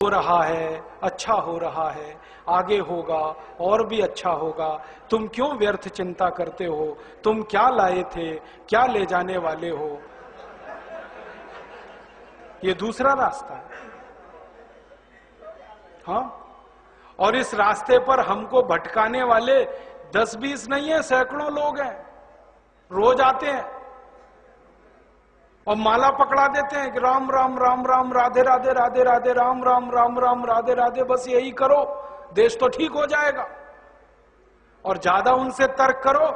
हो रहा है, अच्छा हो रहा है, आगे होगा और भी अच्छा होगा, तुम क्यों व्यर्थ चिंता करते हो, तुम क्या लाए थे, क्या ले जाने वाले हो। ये दूसरा रास्ता है। हाँ, और इस रास्ते पर हमको भटकाने वाले 10-20 नहीं है, सैकड़ों लोग हैं, रोज आते हैं और माला पकड़ा देते हैं कि राम राम राम राम, राधे राधे राधे राधे, राम राम राम राम, राधे राधे, बस यही करो, देश तो ठीक हो जाएगा। और ज्यादा उनसे तर्क करो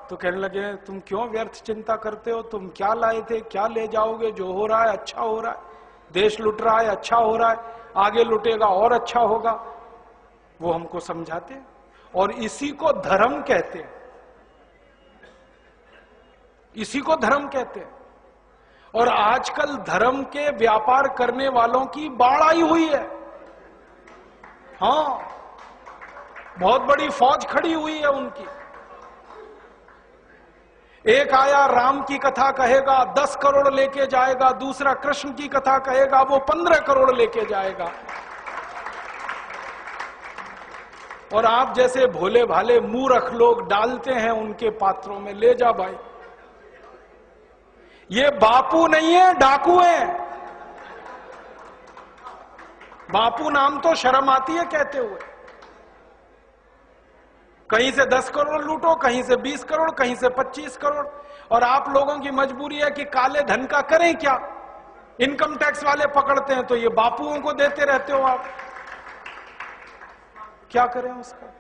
तो कहने लगे तुम क्यों व्यर्थ चिंता करते हो, तुम क्या लाए थे, क्या ले जाओगे, जो हो रहा है अच्छा हो रहा है, देश लुट रहा है अच्छा हो रहा है, आगे लुटेगा और अच्छा होगा। वो हमको समझाते हैं और इसी को धर्म कहते हैं, इसी को धर्म कहते हैं। और आजकल धर्म के व्यापार करने वालों की बाढ़ आई हुई है। हाँ, बहुत बड़ी फौज खड़ी हुई है उनकी। एक आया राम की कथा कहेगा 10 करोड़ लेके जाएगा, दूसरा कृष्ण की कथा कहेगा वो 15 करोड़ लेके जाएगा। और आप जैसे भोले भाले मूर्ख लोग डालते हैं उनके पात्रों में, ले जा भाई। ये बापू नहीं है, डाकू है। बापू नाम तो शर्म आती है कहते हुए। कहीं से 10 करोड़ लूटो, कहीं से 20 करोड़, कहीं से 25 करोड़। और आप लोगों की मजबूरी है कि काले धन का करें क्या, इनकम टैक्स वाले पकड़ते हैं तो ये बापुओं को देते रहते हो आप, क्या करें उसका।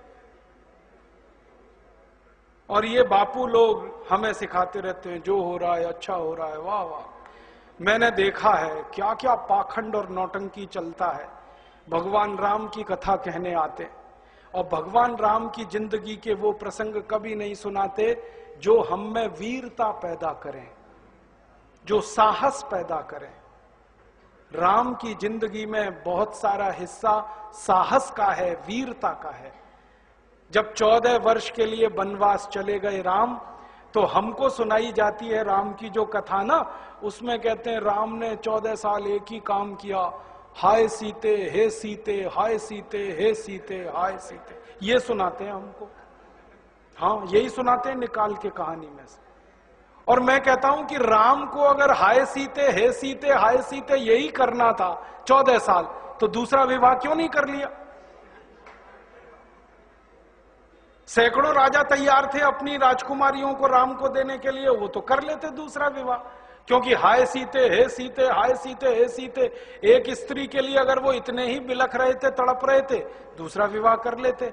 और ये बापू लोग हमें सिखाते रहते हैं जो हो रहा है अच्छा हो रहा है, वाह वाह। मैंने देखा है क्या क्या पाखंड और नौटंकी चलता है। भगवान राम की कथा कहने आते और भगवान राम की जिंदगी के वो प्रसंग कभी नहीं सुनाते जो हम में वीरता पैदा करें, जो साहस पैदा करें। राम की जिंदगी में बहुत सारा हिस्सा साहस का है, वीरता का है। जब 14 वर्ष के लिए वनवास चले गए राम, तो हमको सुनाई जाती है राम की जो कथा ना, उसमें कहते हैं राम ने 14 साल एक ही काम किया, हाय सीते हे सीते, हाय सीते हे सीते, हाय सीते, ये सुनाते हैं हमको। हाँ, यही सुनाते हैं निकाल के कहानी में से। और मैं कहता हूं कि राम को अगर हाय सीते हे सीते हाय सीते यही करना था 14 साल, तो दूसरा विवाह क्यों नहीं कर लिया। सैकड़ों राजा तैयार थे अपनी राजकुमारियों को राम को देने के लिए, वो तो कर लेते दूसरा विवाह। क्योंकि हाय सीते हे सीते, हाय सीते हे सीते, एक स्त्री के लिए अगर वो इतने ही बिलख रहे थे, तड़प रहे थे, दूसरा विवाह कर लेते।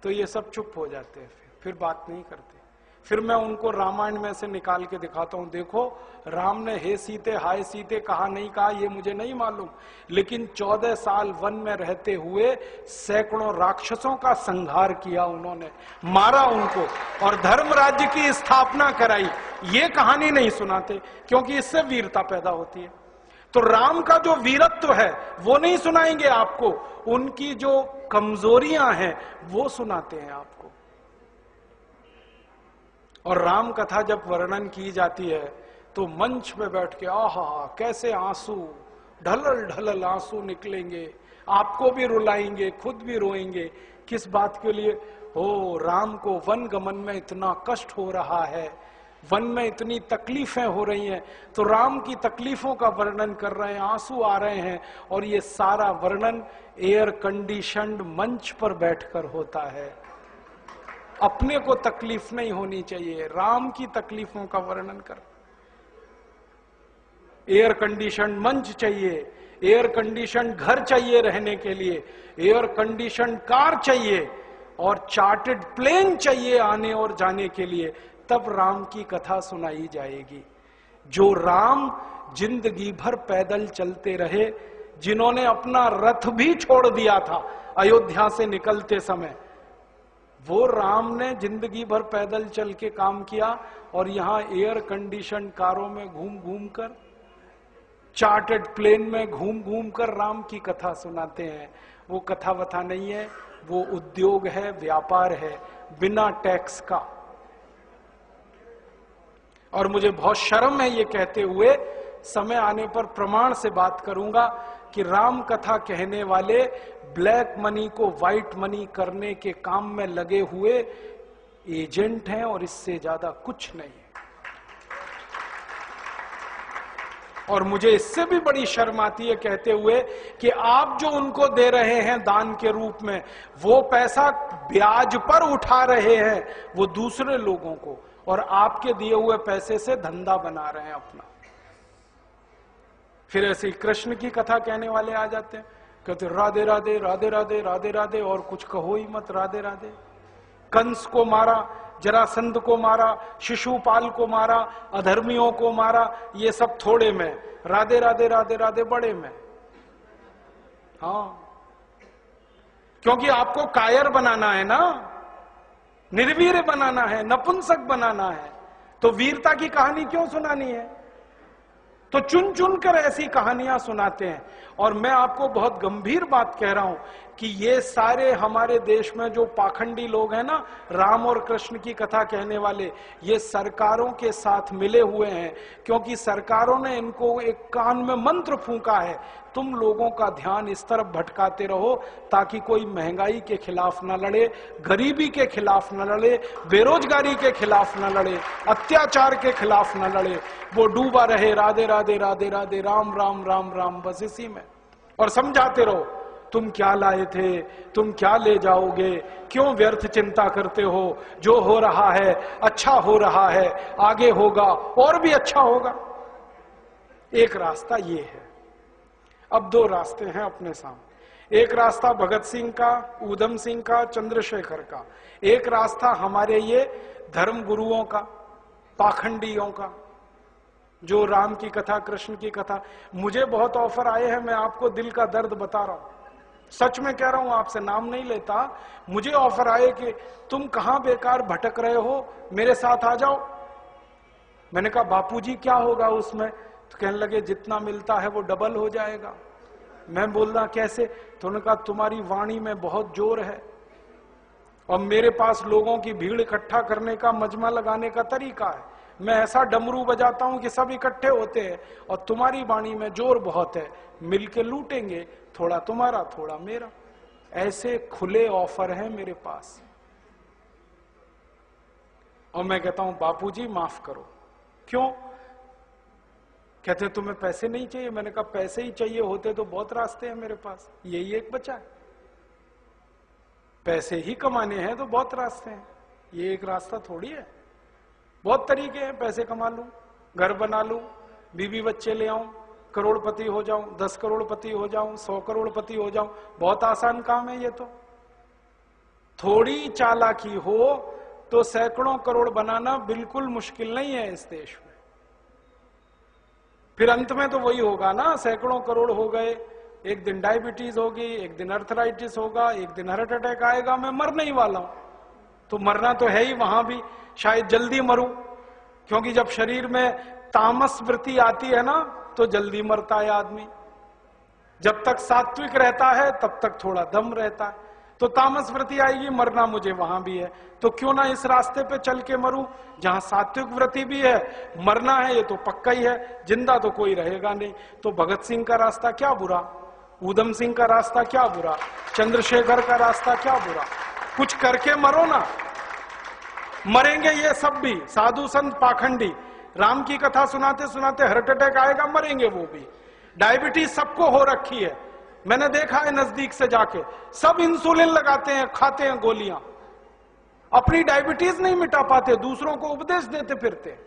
तो ये सब चुप हो जाते हैं, फिर बात नहीं करते। फिर मैं उनको रामायण में से निकाल के दिखाता हूं, देखो राम ने हे सीते हाय सीते कहा नहीं कहा ये मुझे नहीं मालूम, लेकिन 14 साल वन में रहते हुए सैकड़ों राक्षसों का संहार किया उन्होंने, मारा उनको और धर्म राज्य की स्थापना कराई। ये कहानी नहीं सुनाते क्योंकि इससे वीरता पैदा होती है। तो राम का जो वीरत्व है वो नहीं सुनाएंगे आपको, उनकी जो कमजोरियां हैं वो सुनाते हैं आपको। और राम कथा जब वर्णन की जाती है तो मंच पे बैठ के आहा कैसे आंसू, ढलल ढलल आंसू निकलेंगे, आपको भी रुलाएंगे, खुद भी रोएंगे। किस बात के लिए? हो, राम को वन गमन में इतना कष्ट हो रहा है, वन में इतनी तकलीफें हो रही हैं, तो राम की तकलीफों का वर्णन कर रहे हैं, आंसू आ रहे हैं। और ये सारा वर्णन एयर कंडीशन्ड मंच पर बैठकर होता है। अपने को तकलीफ नहीं होनी चाहिए, राम की तकलीफों का वर्णन कर। एयर कंडीशन मंच चाहिए, एयर कंडीशन घर चाहिए रहने के लिए, एयर कंडीशन कार चाहिए और चार्टर्ड प्लेन चाहिए आने और जाने के लिए, तब राम की कथा सुनाई जाएगी। जो राम जिंदगी भर पैदल चलते रहे, जिन्होंने अपना रथ भी छोड़ दिया था अयोध्या से निकलते समय, वो राम ने जिंदगी भर पैदल चल के काम किया और यहां एयर कंडीशन कारों में घूम घूम कर, चार्टर्ड प्लेन में घूम घूम कर राम की कथा सुनाते हैं। वो कथा वथा नहीं है, वो उद्योग है, व्यापार है, बिना टैक्स का। और मुझे बहुत शर्म है ये कहते हुए, समय आने पर प्रमाण से बात करूंगा कि राम कथा कहने वाले ब्लैक मनी को व्हाइट मनी करने के काम में लगे हुए एजेंट हैं और इससे ज्यादा कुछ नहीं है। और मुझे इससे भी बड़ी शर्म आती है कहते हुए कि आप जो उनको दे रहे हैं दान के रूप में, वो पैसा ब्याज पर उठा रहे हैं वो दूसरे लोगों को, और आपके दिए हुए पैसे से धंधा बना रहे हैं अपना। फिर ऐसे ही कृष्ण की कथा कहने वाले आ जाते हैं, कहते राधे राधे राधे राधे राधे राधे, और कुछ कहो ही मत, राधे राधे। कंस को मारा, जरासंध को मारा, शिशुपाल को मारा, अधर्मियों को मारा, ये सब थोड़े में, राधे राधे राधे राधे बड़े में। हाँ, क्योंकि आपको कायर बनाना है ना, निर्वीर बनाना है, नपुंसक बनाना है, तो वीरता की कहानी क्यों सुनानी है? तो चुन चुन कर ऐसी कहानियां सुनाते हैं। और मैं आपको बहुत गंभीर बात कह रहा हूं कि ये सारे हमारे देश में जो पाखंडी लोग हैं ना, राम और कृष्ण की कथा कहने वाले, ये सरकारों के साथ मिले हुए हैं, क्योंकि सरकारों ने इनको एक कान में मंत्र फूंका है, तुम लोगों का ध्यान इस तरफ भटकाते रहो ताकि कोई महंगाई के खिलाफ न लड़े, गरीबी के खिलाफ न लड़े, बेरोजगारी के खिलाफ न लड़े, अत्याचार के खिलाफ न लड़े, वो डूबा रहे राधे राधे राधे राधे राम राम राम राम, बस इसी में। और समझाते रहो, तुम क्या लाए थे, तुम क्या ले जाओगे, क्यों व्यर्थ चिंता करते हो, जो हो रहा है अच्छा हो रहा है, आगे होगा और भी अच्छा होगा। एक रास्ता ये है। अब दो रास्ते हैं अपने सामने, एक रास्ता भगत सिंह का, ऊधम सिंह का, चंद्रशेखर का, एक रास्ता हमारे ये धर्म गुरुओं का, पाखंडियों का, जो राम की कथा, कृष्ण की कथा। मुझे बहुत ऑफर आए हैं, मैं आपको दिल का दर्द बता रहा हूं, सच में कह रहा हूं, आपसे नाम नहीं लेता। मुझे ऑफर आए कि तुम कहां बेकार भटक रहे हो, मेरे साथ आ जाओ। मैंने कहा बापूजी क्या होगा उसमें? तो कहने लगे जितना मिलता है वो डबल हो जाएगा। मैं बोल रहा कैसे? तो उन्होंने कहा तुम्हारी वाणी में बहुत जोर है और मेरे पास लोगों की भीड़ इकट्ठा करने का, मजमा लगाने का तरीका है। मैं ऐसा डमरू बजाता हूं कि सब इकट्ठे होते हैं, और तुम्हारी वाणी में जोर बहुत है, मिलके लूटेंगे, थोड़ा तुम्हारा थोड़ा मेरा। ऐसे खुले ऑफर हैं मेरे पास। और मैं कहता हूं बापूजी माफ करो। क्यों? कहते तुम्हें पैसे नहीं चाहिए? मैंने कहा पैसे ही चाहिए होते तो बहुत रास्ते हैं मेरे पास, यही एक बचा है। पैसे ही कमाने हैं तो बहुत रास्ते हैं, ये एक रास्ता थोड़ी है। बहुत तरीके हैं, पैसे कमा लूं, घर बना लूं, बीवी बच्चे ले आऊं, करोड़पति हो जाऊं, 10 करोड़पति हो जाऊं, 100 करोड़पति हो जाऊं, बहुत आसान काम है ये तो। थोड़ी चालाकी हो तो सैकड़ों करोड़ बनाना बिल्कुल मुश्किल नहीं है इस देश में। फिर अंत में तो वही होगा ना, सैकड़ों करोड़ हो गए, एक दिन डायबिटीज होगी, एक दिन अर्थराइटिस होगा, एक दिन हार्ट अटैक आएगा, मैं मरने ही वाला हूं। तो मरना तो है ही, वहां भी शायद जल्दी मरूं, क्योंकि जब शरीर में तामस वृत्ति आती है ना तो जल्दी मरता है आदमी। जब तक सात्विक रहता है तब तक थोड़ा दम रहता है, तो तामस वृत्ति आएगी, मरना मुझे वहां भी है। तो क्यों ना इस रास्ते पे चल के मरूं जहां सात्विक वृत्ति भी है, मरना है ये तो पक्का ही है, जिंदा तो कोई रहेगा नहीं। तो भगत सिंह का रास्ता क्या बुरा, ऊधम सिंह का रास्ता क्या बुरा, चंद्रशेखर का रास्ता क्या बुरा? कुछ करके मरो ना। मरेंगे ये सब भी, साधु संत पाखंडी, राम की कथा सुनाते सुनाते हार्ट अटैक आएगा, मरेंगे वो भी। डायबिटीज सबको हो रखी है, मैंने देखा है नजदीक से जाके, सब इंसुलिन लगाते हैं, खाते हैं गोलियां, अपनी डायबिटीज नहीं मिटा पाते, दूसरों को उपदेश देते फिरते।